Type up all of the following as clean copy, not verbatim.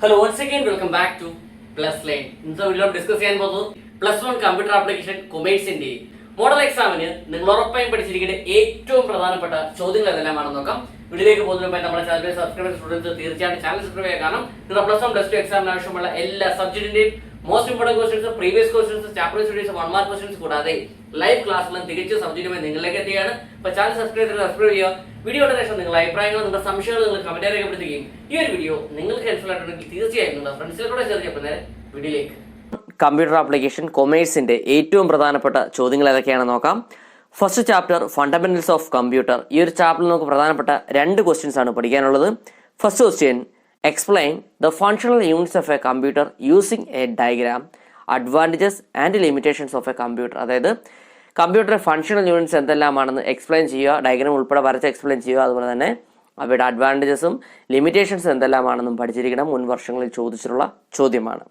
Hello, once again, welcome back to Plus Lane. ഇന്നത്തെ video discuss ചെയ്യാൻ പോകുന്നത് +1 computer application കൊമേഴ്സിന്റെ model എക്സാമിന് നിങ്ങൾ ഉറപ്പായും പഠിച്ചിരിക്കേണ്ട ഏറ്റവും പ്രധാനപ്പെട്ട ചോദ്യങ്ങൾ ഏതെല്ലാമാണെന്ന് നോക്കാം. വീഡിയോയിലേക്ക് പോകുന്നതിന് മുമ്പ് നമ്മുടെ ചാനൽ സബ്സ്ക്രൈബ് ചെയ്ത സ്റ്റുഡൻസ് തീർച്ചയായും ചാനൽ സബ്സ്ക്രൈബ് ചെയ്യുക. കാരണം നിങ്ങൾ +1 +2 എക്സാമിന് ആവശ്യമുള്ള എല്ലാ സബ്ജക്റ്റിന്റെയും most important questions, previous questions, chapter studies, 1 mark questions കൂടാതെ ലൈവ് ക്ലാസ്സിലും തികച്ചും സൗജന്യമായി നിങ്ങളിലേക്ക് എത്തുകയാണ്. അപ്പോൾ ചാനൽ സബ്സ്ക്രൈബ് ചെയ്യുക. വീഡിയോയുടെ ശേഷം നിങ്ങളുടെ അഭിപ്രായങ്ങൾ, നിങ്ങളുടെ സംശയങ്ങൾ നിങ്ങൾ കമന്റ് രേഖപ്പെടുത്തുകയും ഈ ഒരു വീഡിയോ നിങ്ങൾക്ക് ഹെൽപ്ഫുൾ ആയിട്ടുണ്ടെങ്കിൽ തീർച്ചയായും നിങ്ങളുടെ ഫ്രണ്ട്സിലൂടെ ഷെയർ ചെയ്യുമ്പോൾ വീഡിയോയിലേക്ക്. കമ്പ്യൂട്ടർ ആപ്ലിക്കേഷൻ കൊമേഴ്സിന്റെ ഏറ്റവും പ്രധാനപ്പെട്ട ചോദ്യങ്ങൾ ഏതൊക്കെയാണെന്ന് നോക്കാം. First chapter fundamentals of computer. ഈ ഒരു ചാപ്റ്ററിൽ നമുക്ക് പ്രധാനപ്പെട്ട 2 ക്വസ്റ്റ്യൻസ് ആണ് പഠിക്കാനുള്ളത്. First question, explain the functional units of A computer using A diagram, advantages and limitations of A computer. അതായത് കമ്പ്യൂട്ടർ ഫങ്ഷണൽ യൂണിറ്റ്സ് എന്തെല്ലാമാണെന്ന് എക്സ്പ്ലെയിൻ ചെയ്യുക, ഡയഗ്രാം ഉൾപ്പെടെ വരച്ച് എക്സ്പ്ലെയിൻ ചെയ്യുക. അതുപോലെ തന്നെ അവയുടെ അഡ്വാൻറ്റേജസും ലിമിറ്റേഷൻസും എന്തെല്ലാമാണെന്നും പഠിച്ചിരിക്കണം. മുൻ വർഷങ്ങളിൽ ചോദിച്ചിട്ടുള്ള ചോദ്യമാണ്.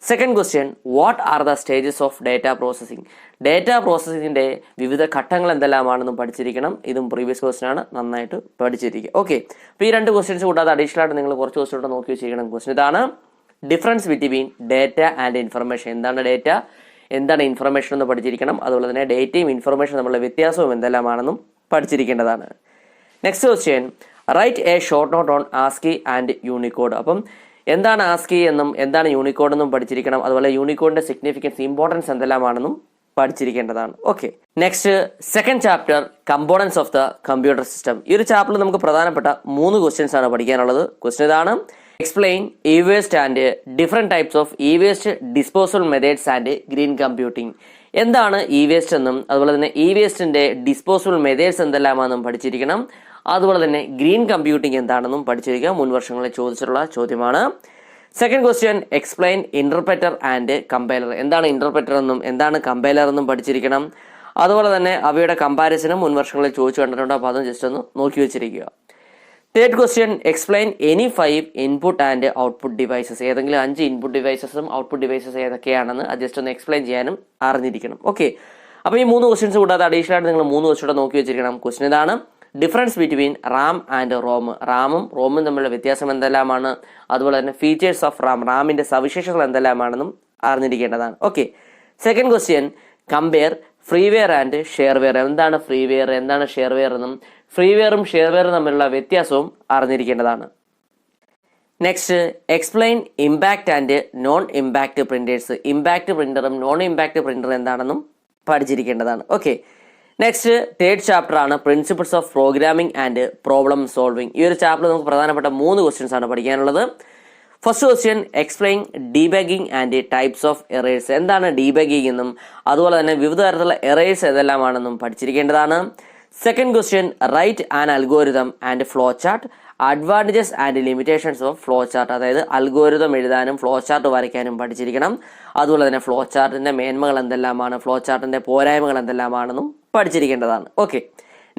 Second question, what are the stages of data processing. Data പ്രോസസ്സിങ്ങിൻ്റെ വിവിധ ഘട്ടങ്ങൾ എന്തെല്ലാമാണെന്നും പഠിച്ചിരിക്കണം. ഇതും പ്രീവിയസ് ക്വസ്റ്റ്യൻ ആണ്, നന്നായിട്ട് പഠിച്ചിരിക്കുക. ഓക്കെ, അപ്പോൾ ഈ 2 ക്വസ്റ്റ്യൻസ് കൂടാതെ അഡീഷണൽ ആയിട്ട് നിങ്ങൾ കുറച്ച് ക്വസ്റ്റ്യൻ കൂടെ നോക്കി വെച്ചിരിക്കണം. ക്വസ്റ്റ്യൻ ഇതാണ്, difference between data and information. എന്താണ് ഡേറ്റ, എന്താണ് ഇൻഫർമേഷൻ എന്ന് പഠിച്ചിരിക്കണം. അതുപോലെ തന്നെ ഡേറ്റയും ഇൻഫർമേഷൻ തമ്മിലുള്ള വ്യത്യാസവും എന്തെല്ലാമാണെന്നും പഠിച്ചിരിക്കേണ്ടതാണ്. Next question, write a short note on ASCII and Unicode. അപ്പം എന്താണ് ആസ്കി എന്നും എന്താണ് യൂണിക്കോഡ് എന്നും പഠിച്ചിരിക്കണം. അതുപോലെ യൂണിക്കോഡിന്റെ സിഗ്നിഫിക്കൻസ്, ഇമ്പോർട്ടൻസ് എന്തെല്ലാമാണെന്നും പഠിച്ചിരിക്കേണ്ടതാണ്. Okay, next second chapter components of the computer system. ഈ ഒരു ചാപ്റ്ററിൽ നമുക്ക് പ്രധാനപ്പെട്ട 3 ക്വസ്റ്റ്യൻസ് ആണ് പഠിക്കാനുള്ളത്. ക്വസ്റ്റ്യൻ ഇതാണ്, explain E waste and different types of E waste disposal methods and green computing. എന്താണ് ഇ വേസ്റ്റ് എന്നും അതുപോലെ തന്നെ ഇ വേസ്റ്റിന്റെ ഡിസ്പോസൽ മെത്തേഡ്സ് എന്തെല്ലാമാണെന്നും പഠിച്ചിരിക്കണം. അതുപോലെ തന്നെ ഗ്രീൻ കമ്പ്യൂട്ടിംഗ് എന്താണെന്നും പഠിച്ചിരിക്കുക. മുൻ വർഷങ്ങളിൽ ചോദിച്ചിട്ടുള്ള ചോദ്യമാണ്. Second question, explain interpreter and compiler. എന്താണ് ഇന്റർപ്രറ്റർ എന്നും എന്താണ് കമ്പൈലർ എന്നും പഠിച്ചിരിക്കണം. അതുപോലെ തന്നെ അവയുടെ കമ്പാരിസനും മുൻ വർഷങ്ങളിൽ ചോദിച്ചു കണ്ടിട്ടുണ്ട്. അപ്പോൾ അതും ജസ്റ്റ് ഒന്ന് നോക്കി വെച്ചിരിക്കുക. Third question, explain any 5 input and output devices. ഏതെങ്കിലും 5 ഇൻപുട്ട് ഡിവൈസസും ഔട്ട്പുട്ട് ഡിവൈസസ് ഏതൊക്കെയാണെന്ന് അത് ജസ്റ്റ് ഒന്ന് എക്സ്പ്ലെയിൻ ചെയ്യാനും അറിഞ്ഞിരിക്കണം. ഓക്കെ, അപ്പോൾ ഈ 3 ക്വസ്റ്റ്യൻസ് കൂടാതെ അഡീഷണൽ ആയിട്ട് നിങ്ങൾ 3 ക്വസ്റ്റ്യൻ നോക്കി വെച്ചിരിക്കണം. ക്വസ്റ്റ്യൻ ഇതാണ്, difference between RAM and ROM. റാമും റോമും തമ്മിലുള്ള വ്യത്യാസം എന്തെല്ലാമാണ്, അതുപോലെ തന്നെ ഫീച്ചേഴ്സ് ഓഫ് റാം, റാമിന്റെ സവിശേഷതകൾ എന്തെല്ലാമാണെന്നും അറിഞ്ഞിരിക്കേണ്ടതാണ്. Okay, second question, compare freeware and shareware. എന്താണ് ഫ്രീവെയർ, എന്താണ് ഷെയർവെയർ എന്നും ഫ്രീവെയറും ഷെയർവെയറും തമ്മിലുള്ള വ്യത്യാസവും അറിഞ്ഞിരിക്കേണ്ടതാണ്. Next, explain impact and non impact printers. Impact പ്രിന്ററും നോൺ ഇമ്പാക്റ്റ് പ്രിന്ററും എന്താണെന്നും പഠിച്ചിരിക്കേണ്ടതാണ്. ഓക്കെ, നെക്സ്റ്റ് തേർഡ് ചാപ്റ്റർ ആണ് principles of programming and problem solving. ഈ ഒരു ചാപ്റ്ററിൽ നമുക്ക് പ്രധാനപ്പെട്ട 3 ക്വസ്റ്റ്യൻസ് ആണ് പഠിക്കാനുള്ളത്. First question, explain debugging and types of errors. എന്താണ് ഡീബഗിങ് എന്നും അതുപോലെ തന്നെ വിവിധ തരത്തിലുള്ള എറേഴ്സ് ഏതെല്ലാമാണെന്നും പഠിച്ചിരിക്കേണ്ടതാണ്. Second question, write an algorithm and flow chart, advantages and limitations of flow chart. അതായത് അൽഗോരിതം എഴുതാനും ഫ്ലോ ചാർട്ട് വരയ്ക്കാനും പഠിച്ചിരിക്കണം. അതുപോലെ തന്നെ ഫ്ലോ ചാർട്ടിന്റെ മേന്മകൾ എന്തെല്ലാമാണ്, ഫ്ലോ ചാർട്ടിന്റെ പോരായ്മകൾ എന്തെല്ലാമാണെന്നും പഠിച്ചിരിക്കേണ്ടതാണ്. Okay,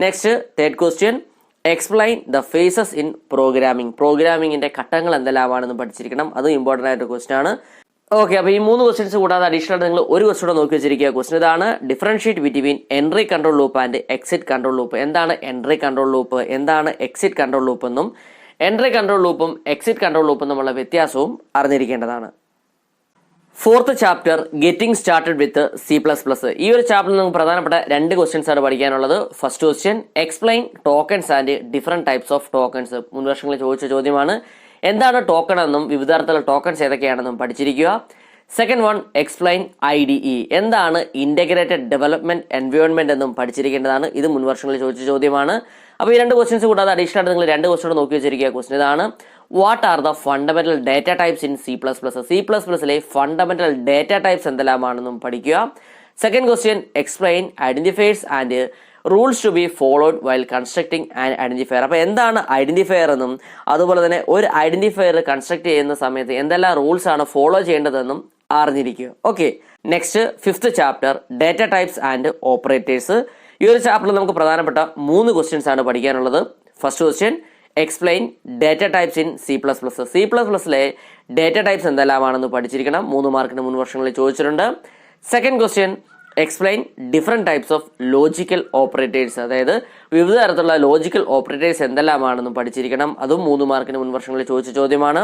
next third question, explain the phases in programming. പ്രോഗ്രാമിംഗിന്റെ ഘട്ടങ്ങൾ എന്തെല്ലാമാണെന്നും പഠിച്ചിരിക്കണം. അതും ഇമ്പോർട്ടൻ്റ് ആയിട്ട് ക്വസ്റ്റ്യൻ ആണ്. ഓക്കെ, അപ്പോൾ ഈ 3 ക്വസ്റ്റ്യൻസ് കൂടാതെ അഡീഷണൽ ആയിട്ട് നിങ്ങൾ ഒരു ക്വസ്റ്റ്യൻ നോക്കി വെച്ചിരിക്കുക. ക്വസ്റ്റ്യൻ ഇതാണ്, differentiate between entry control loop and exit control loop. എന്താണ് എൻട്രി കൺട്രോൾ ലൂപ്പ്, എന്താണ് എക്സിറ്റ് കൺട്രോൾ ലൂപ്പ് എന്നും എൻട്രി കൺട്രോൾ ലൂപ്പും എക്സിറ്റ് കൺട്രോൾ ലൂപ്പും തമ്മിലുള്ള വ്യത്യാസവും അറിഞ്ഞിരിക്കേണ്ടതാണ്. Fourth chapter, getting started with C++. ഈ ഒരു ചാപ്റ്ററിൽ നമുക്ക് പ്രധാനപ്പെട്ട 2 ക്വസ്റ്റ്യൻസ് ആണ് പഠിക്കാനുള്ളത്. First question, explain tokens and different types of tokens. മുൻ വർഷങ്ങളിൽ ചോദിച്ച ചോദ്യമാണ്. എന്താണ് ടോക്കൺ എന്നും വിവിധ തരത്തിലുള്ള ടോക്കൺസ് ഏതൊക്കെയാണെന്നും പഠിച്ചിരിക്കുക. Second one, explain IDE. എന്താണ് ഇന്റഗ്രേറ്റഡ് ഡെവലപ്മെന്റ് എൻവയോൺമെന്റ് എന്നും പഠിച്ചിരിക്കേണ്ടതാണ്. ഇത് മുൻ വർഷങ്ങളിൽ ചോദിച്ച ചോദ്യമാണ്. അപ്പോൾ ഈ 2 ക്വസ്റ്റ്യൻസ് കൂടാതെ അഡീഷണൽ ആയിട്ട് നിങ്ങൾ 2 ക്വസ്റ്റ്യൻ നോക്കി വെച്ചിരിക്കുക. ക്വസ്റ്റ്യൻ ഇതാണ്, what are the fundamental data types in C++. C++ലെ ഫണ്ടമെന്റൽ ഡേറ്റ ടൈപ്സ് എന്തെല്ലാമാണെന്നും പഠിക്കുക. Second question, explain identifiers and rules to be followed while constructing and identifier. അപ്പോൾ എന്താണ് ഐഡന്റിഫയർ എന്നും അതുപോലെ തന്നെ ഒരു ഐഡന്റിഫയർ കൺസ്ട്രക്ട് ചെയ്യുന്ന സമയത്ത് എന്തെല്ലാം റൂൾസ് ആണ് ഫോളോ ചെയ്യേണ്ടതെന്നും അറിഞ്ഞിരിക്കുക. Okay, next fifth chapter, data types and operators. ഈ ഒരു ചാപ്റ്ററിൽ നമുക്ക് പ്രധാനപ്പെട്ട 3 ക്വസ്റ്റ്യൻസ് ആണ് പഠിക്കാനുള്ളത്. First question, explain data types in C++. C++ലെ ഡേറ്റ ടൈപ്സ് എന്തെല്ലാമാണെന്ന് പഠിച്ചിരിക്കണം. 3 മാർക്കിന് മുൻ വർഷങ്ങളിൽ ചോദിച്ചിട്ടുണ്ട്. Second question, explain different types of logical operators. അതായത് വിവിധ തരത്തിലുള്ള ലോജിക്കൽ ഓപ്പറേറ്റേഴ്സ് എന്തെല്ലാമാണെന്നും പഠിച്ചിരിക്കണം. അതും 3 മാർക്കിന് മുൻ വർഷങ്ങളിൽ ചോദിച്ച ചോദ്യമാണ്.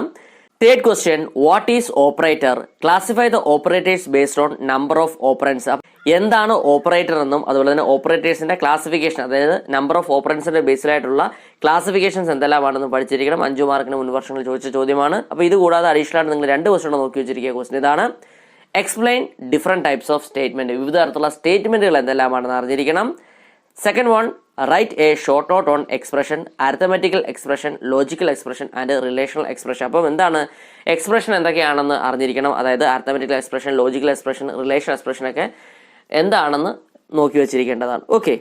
Third question, what is operator? Classify the operators based on number of operands. എന്താണ് ഓപ്പറേറ്റർ എന്നും അതുപോലെ തന്നെ ഓപ്പറേറ്റേഴ്സിന്റെ ക്ലാസിഫിക്കേഷൻ, അതായത് നമ്പർ ഓഫ് ഓപ്പറൻസിന്റെ ബേസിലായിട്ടുള്ള ക്ലാസിഫിക്കേഷൻസ് എന്തെല്ലാമാണെന്ന് പഠിച്ചിരിക്കണം. 5 മാർക്കിന് മുൻ വർഷങ്ങളിൽ ചോദിച്ച ചോദ്യമാണ്. അപ്പോൾ ഇത് കൂടാതെ അഡീഷണൽ ആയിട്ട് നിങ്ങൾ 2 ക്വസ്റ്റ്യൻ നോക്കി വെച്ചിരിക്കുക. ക്വസ്റ്റ്യൻ ഇതാണ്: explain different types of statement. വിവിധ തരത്തിലുള്ള സ്റ്റേറ്റ്മെന്റുകൾ എന്തെല്ലാമാണെന്ന് അറിഞ്ഞിരിക്കണം. Second one, write a short note on expression, arithmetical expression, logical expression and relational expression. അപ്പം എന്താണ് എക്സ്പ്രഷൻ എന്തൊക്കെയാണെന്ന് അറിഞ്ഞിരിക്കണം. അതായത് arithmetical expression, logical expression, relational expression ഒക്കെ എന്താണെന്ന് നോക്കി വെച്ചിരിക്കേണ്ടതാണ്. Okay,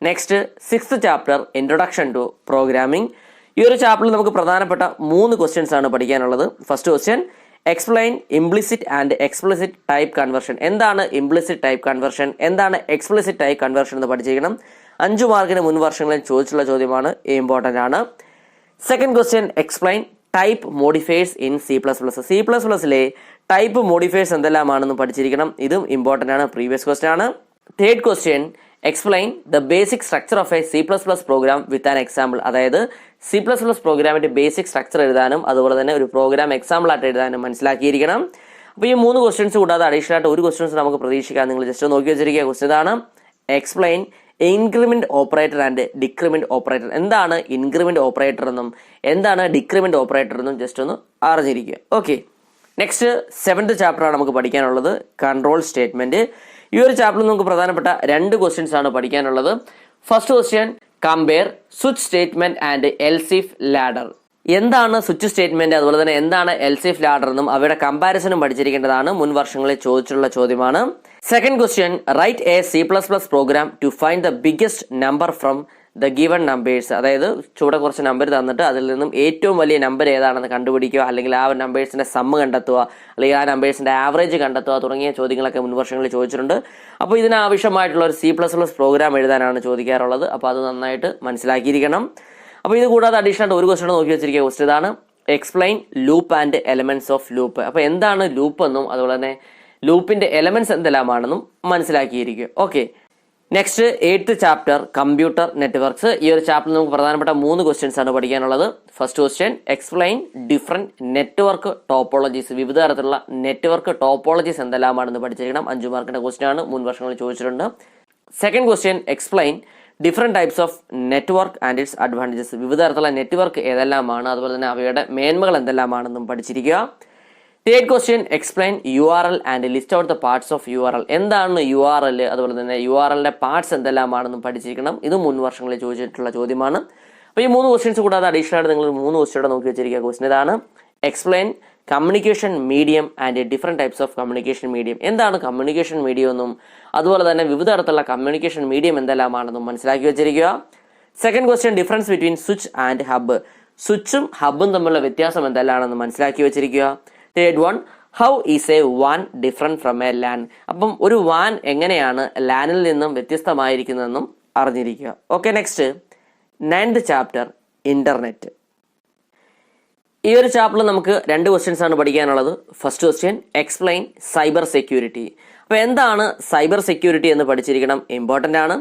next 6th chapter, introduction to programming. ഈ ഒരു ചാപ്റ്ററിൽ നമുക്ക് പ്രധാനപ്പെട്ട 3 ക്വസ്റ്റ്യൻസ് ആണ് പഠിക്കാനുള്ളത്. First question, explain implicit and explicit type conversion. എന്താണ് ഇംപ്ലിസിറ്റ് ടൈപ്പ് കൺവേർഷൻ, എന്താണ് എക്സ്പ്ലിസിറ്റ് ടൈപ്പ് കൺവേർഷൻ എന്ന് പഠിച്ചിരിക്കണം. 5 മാർക്കിന് മുൻ വർഷങ്ങളിൽ ചോദിച്ചുള്ള ചോദ്യമാണ്, ഇമ്പോർട്ടൻ്റ് ആണ്. Second question, explain type modifiers in C++. C++ലെ ടൈപ്പ് മോഡിഫയേഴ്സ് എന്തെല്ലാമാണെന്ന് പഠിച്ചിരിക്കണം. ഇതും ഇമ്പോർട്ടൻ്റ് ആണ്, പ്രീവിയസ് ക്വസ്റ്റ്യൻ ആണ്. Third question, explain the basic structure of a C++ program with an example. അതായത് C++ പ്രോഗ്രാമിന്റെ ബേസിക് സ്ട്രക്ചർ എഴുതാനും അതുപോലെ തന്നെ ഒരു പ്രോഗ്രാം എക്സാമ്പിൾ ആയിട്ട് എഴുതാനും മനസ്സിലാക്കിയിരിക്കണം. അപ്പോൾ ഈ 3 ക്വസ്റ്റ്യൻസ് കൂടാതെ അഡീഷണൽ ആയിട്ട് ഒരു ക്വസ്റ്റ്യൻസ് നമുക്ക് പ്രതീക്ഷിക്കാം. നിങ്ങൾ ജസ്റ്റ് നോക്കി വെച്ചിരിക്കുക. ക്വസ്റ്റ്യൻ ഇതാണ്: explain increment operator and decrement operator. എന്താണ് ഇൻക്രിമെന്റ് ഓപ്പറേറ്റർ എന്നും എന്താണ് ഡിക്രിമെന്റ് ഓപ്പറേറ്റർ എന്നും ജസ്റ്റ് ഒന്ന് അറിഞ്ഞിരിക്കുക. ഓക്കെ, നെക്സ്റ്റ് 7th ചാപ്റ്ററാണ് നമുക്ക് പഠിക്കാനുള്ളത്, കൺട്രോൾ സ്റ്റേറ്റ്മെന്റ്. ഈ ഒരു ചാപ്റ്ററിൽ നമുക്ക് പ്രധാനപ്പെട്ട 2 ക്വസ്റ്റ്യൻസ് ആണ് പഠിക്കാനുള്ളത്. First question, compare switch statement and എൽസിഫ് ladder. എന്താണ് സ്വിച്ച് സ്റ്റേറ്റ്മെന്റ് അതുപോലെ തന്നെ എന്താണ് എൽസിഫ് ലാഡർ എന്നും അവയുടെ കമ്പാരിസണും പഠിച്ചിരിക്കേണ്ടതാണ്. മുൻ വർഷങ്ങളിൽ ചോദിച്ചിട്ടുള്ള ചോദ്യമാണ്. Second question, write a C++ program to find the biggest number from the given numbers. അതായത് ചൂടെ കുറച്ച് നമ്പർ തന്നിട്ട് അതിൽ നിന്നും ഏറ്റവും വലിയ നമ്പർ ഏതാണെന്ന് കണ്ടുപിടിക്കുക, അല്ലെങ്കിൽ ആ നമ്പേഴ്സിന്റെ സമ്മ് കണ്ടെത്തുക, അല്ലെങ്കിൽ ആ നമ്പേഴ്സിന്റെ ആവറേജ് കണ്ടെത്തുക തുടങ്ങിയ ചോദ്യങ്ങളൊക്കെ മുൻ വർഷങ്ങളിൽ ചോദിച്ചിട്ടുണ്ട്. അപ്പോൾ ഇതിനാവശ്യമായിട്ടുള്ള ഒരു C++ പ്രോഗ്രാം എഴുതാനാണ് ചോദിക്കാറുള്ളത്. അപ്പോൾ അത് നന്നായിട്ട് മനസ്സിലാക്കിയിരിക്കണം. അപ്പോൾ ഇത് കൂടാതെ അഡീഷണൽ ഒരു ക്വസ്റ്റ്യൻ നോക്കി വെച്ചിരിക്കുക. ക്വസ്റ്റ്യൻ ഇതാണ്: explain loop and elements of loop. അപ്പോൾ എന്താണ് ലൂപ്പ് എന്നും അതുപോലെ തന്നെ ലൂപ്പിന്റെ എലമെന്റ്സ് എന്തെല്ലാമാണെന്നും മനസ്സിലാക്കിയിരിക്കുക. Okay, next 8th chapter, computer networks. ഈ ഒരു ചാപ്റ്ററിൽ നമുക്ക് പ്രധാനപ്പെട്ട 3 ക്വസ്റ്റ്യൻസ് ആണ് പഠിക്കാനുള്ളത്. First question, explain different network topologies. വിവിധ തരത്തിലുള്ള നെറ്റ്വർക്ക് ടോപ്പോളജീസ് എന്തെല്ലാമാണെന്ന് പഠിച്ചിരിക്കണം. 5 മാർക്കിന്റെ ക്വസ്റ്റ്യൻ ആണ്, മുൻ വർഷങ്ങളിൽ ചോദിച്ചിട്ടുണ്ട്. Second question, explain different types of network and its advantages. വിവിധ തരത്തിലുള്ള നെറ്റ്വർക്ക് ഏതെല്ലാമാണ് അതുപോലെ തന്നെ അവയുടെ മേന്മകൾ എന്തെല്ലാമാണെന്നും പഠിച്ചിരിക്കുക. Third question, explain URL and list out the parts of URL. എന്താണ് URL അതുപോലെ തന്നെ URLന്റെ പാർട്സ് എന്തെല്ലാമാണെന്നും പഠിച്ചിരിക്കണം. ഇത് മുൻ വർഷങ്ങളിൽ ചോദിച്ചിട്ടുള്ള ചോദ്യമാണ്. അപ്പോൾ ഈ 3 ക്വസ്റ്റ്യൻസ് കൂടാതെ അഡീഷണൽ ആയിട്ട് നിങ്ങൾ 3 ക്വസ്റ്റ്യൻ നോക്കി വെച്ചിരിക്കുക. ക്വസ്റ്റ്യൻ ഇതാണ്: explain communication medium and different types of communication medium. എന്താണ് കമ്മ്യൂണിക്കേഷൻ മീഡിയം എന്നും അതുപോലെ തന്നെ വിവിധ തരത്തിലുള്ള കമ്മ്യൂണിക്കേഷൻ മീഡിയം എന്തെല്ലാമാണെന്നും മനസ്സിലാക്കി വെച്ചിരിക്കുക. Second question, difference between switch and hub. സ്വിച്ചും ഹബ്ബും തമ്മിലുള്ള വ്യത്യാസം എന്തെല്ലാമാണെന്ന് മനസ്സിലാക്കി വെച്ചിരിക്കുക. Third one, how is a വാൻ ഡിഫറെന്റ് ഫ്രം എ ലാൻ. അപ്പം ഒരു വാൻ എങ്ങനെയാണ് ലാനിൽ നിന്നും വ്യത്യസ്തമായിരിക്കുന്നതെന്നും അറിഞ്ഞിരിക്കുക. Okay, next 9th chapter, internet. ഈ ഒരു ചാപ്റ്ററിൽ നമുക്ക് 2 ക്വസ്റ്റ്യൻസ് ആണ് പഠിക്കാനുള്ളത്. First question, explain cyber security. അപ്പോൾ എന്താണ് സൈബർ സെക്യൂരിറ്റി എന്ന് പഠിച്ചിരിക്കണം, ഇമ്പോർട്ടൻ്റ് ആണ്.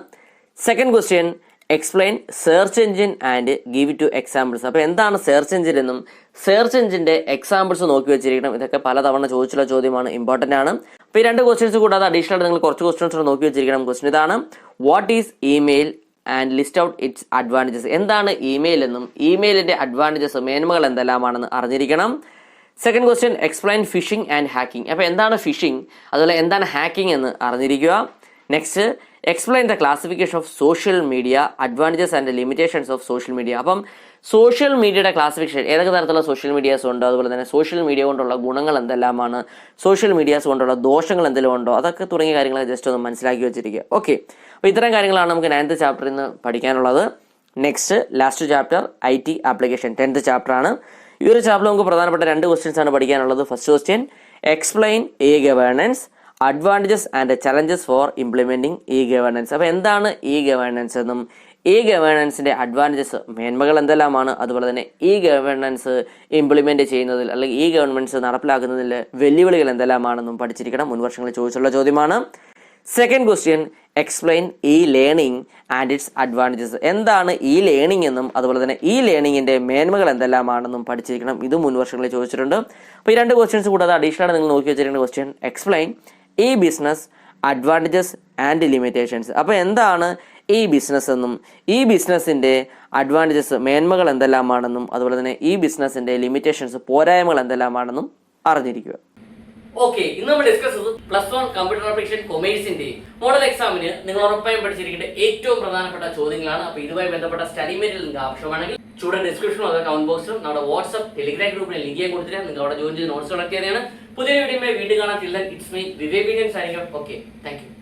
Second question, explain search engine and give two examples. അപ്പോൾ എന്താണ് സെർച്ച് എഞ്ചിൻ എന്നും സെർച്ച് എഞ്ചിന്റെ എക്സാമ്പിൾസ് നോക്കി വെച്ചിരിക്കണം. ഇതൊക്കെ പലതവണ ചോദിച്ചുള്ള ചോദ്യമാണ്, ഇമ്പോർട്ടൻ്റ് ആണ്. അപ്പോൾ ഈ 2 ക്വസ്റ്റ്യൻസ് കൂടാതെ അഡീഷണൽ നിങ്ങൾ കുറച്ച് ക്വസ്റ്റ്യൻസ് നോക്കി വെച്ചിരിക്കണം. ക്വസ്റ്റ്യൻ ഇതാണ്: what is email and list out it's advantages. എന്താണ് ഇമെയിൽ എന്നും ഇമെയിലിന്റെ അഡ്വാൻറ്റേജസ് മേന്മകൾ എന്തെല്ലാമാണെന്ന് അറിഞ്ഞിരിക്കണം. Second question, explain phishing and hacking. അപ്പോൾ എന്താണ് ഫിഷിംഗ് അതുപോലെ എന്താണ് ഹാക്കിംഗ് എന്ന് അറിഞ്ഞിരിക്കുക. Next, explain the classification of social media, advantages and limitations of social media. അപ്പം സോഷ്യൽ മീഡിയയുടെ ക്ലാസിഫിക്കേഷൻ, ഏതൊക്കെ തരത്തിലുള്ള സോഷ്യൽ മീഡിയാസ് ഉണ്ട്, അതുപോലെ തന്നെ സോഷ്യൽ മീഡിയ കൊണ്ടുള്ള ഗുണങ്ങൾ എന്തെല്ലാമാണ്, സോഷ്യൽ മീഡിയാസ് കൊണ്ടുള്ള ദോഷങ്ങൾ എന്തെങ്കിലും ഉണ്ടോ, അതൊക്കെ തുടങ്ങിയ കാര്യങ്ങളൊക്കെ ജസ്റ്റ് ഒന്ന് മനസ്സിലാക്കി വെച്ചിരിക്കുക. ഓക്കെ, അപ്പോൾ ഇത്തരം കാര്യങ്ങളാണ് നമുക്ക് 9th ചാപ്റ്ററിൽ നിന്ന് പഠിക്കാനുള്ളത്. Next last chapter, IT application, 10th chapter ആണ്. ഈ ഒരു ചാപ്റ്ററിൽ നമുക്ക് പ്രധാനപ്പെട്ട 2 ക്വസ്റ്റ്യൻസ് ആണ് പഠിക്കാനുള്ളത്. First question, explain e governance, advantages and challenges for implementing e governance. അപ്പോൾ എന്താണ് ഇ ഗവേണൻസ് എന്നും ഇ ഗവേണൻസിന്റെ അഡ്വാൻറ്റേജസ് മേന്മകൾ എന്തെല്ലാമാണ്, അതുപോലെ തന്നെ ഇ ഗവേണൻസ് ഇംപ്ലിമെന്റ് ചെയ്യുന്നതിൽ അല്ലെങ്കിൽ ഇ ഗവേണൻസ് നടപ്പിലാക്കുന്നതിൽ വെല്ലുവിളികൾ എന്തെല്ലാമാണെന്നും പഠിച്ചിരിക്കണം. മുൻ വർഷങ്ങളിൽ ചോദിച്ചുള്ള ചോദ്യമാണ്. Second question, explain E learning and its advantages. എന്താണ് ഇ ലേണിംഗ് എന്നും അതുപോലെ തന്നെ ഇ ലേണിങ്ങിൻ്റെ മേന്മകൾ എന്തെല്ലാമാണെന്നും പഠിച്ചിരിക്കണം. ഇത് മുൻ വർഷങ്ങളിൽ ചോദിച്ചിട്ടുണ്ട്. അപ്പോൾ ഈ 2 ക്വസ്റ്റ്യൻസ് കൂടാതെ അഡീഷണൽ നിങ്ങൾ നോക്കി വെച്ചിരിക്കുന്ന question explain E business advantages and limitations. അപ്പോൾ എന്താണ് ഈ ബിസിനസ് എന്നും ഈ ബിസിനസ്സിൻ്റെ അഡ്വാൻറ്റേജസ് മേന്മകൾ എന്തെല്ലാമാണെന്നും അതുപോലെ തന്നെ ഈ ബിസിനസ്സിൻ്റെ ലിമിറ്റേഷൻസ് പോരായ്മകൾ എന്തെല്ലാമാണെന്നും അറിഞ്ഞിരിക്കുക. ഓക്കെ, ഇന്ന് നമ്മൾ ഡിസ്കസ് ചെയ്തത് +1 കമ്പ്യൂട്ടർ ആപ്ലിക്കേഷൻ കൊമേഴ്സിന്റെ മോഡൽ എക്സാമിന് നിങ്ങൾ ഉറപ്പായും പഠിച്ചിരിക്കേണ്ട ഏറ്റവും പ്രധാനപ്പെട്ട ചോദ്യങ്ങളാണ്. അപ്പോൾ ഇതുമായി ബന്ധപ്പെട്ട സ്റ്റഡി മെറ്റീരിയൽ നിങ്ങൾക്ക് ആവശ്യമാണെങ്കിൽ ചൂടെ ഡിസ്ക്രിപ്ഷനും അതൊക്കെ കമന്റ് ബോക്സിലും നമ്മുടെ വാട്സ്ആപ്പ് ടെലിഗ്രാം ഗ്രൂപ്പിലെ ലിങ്ക് ഞാൻ കൊടുത്തിട്ട് നിങ്ങൾ അവിടെ ജോയിൻ ചെയ്ത് നോട്ട്സ് കളക്ട് ചെയ്തതാണ്. പുതിയ വീഡിയോ വീണ്ടും കാണാൻ. It's me Vivek. Okay, thank you.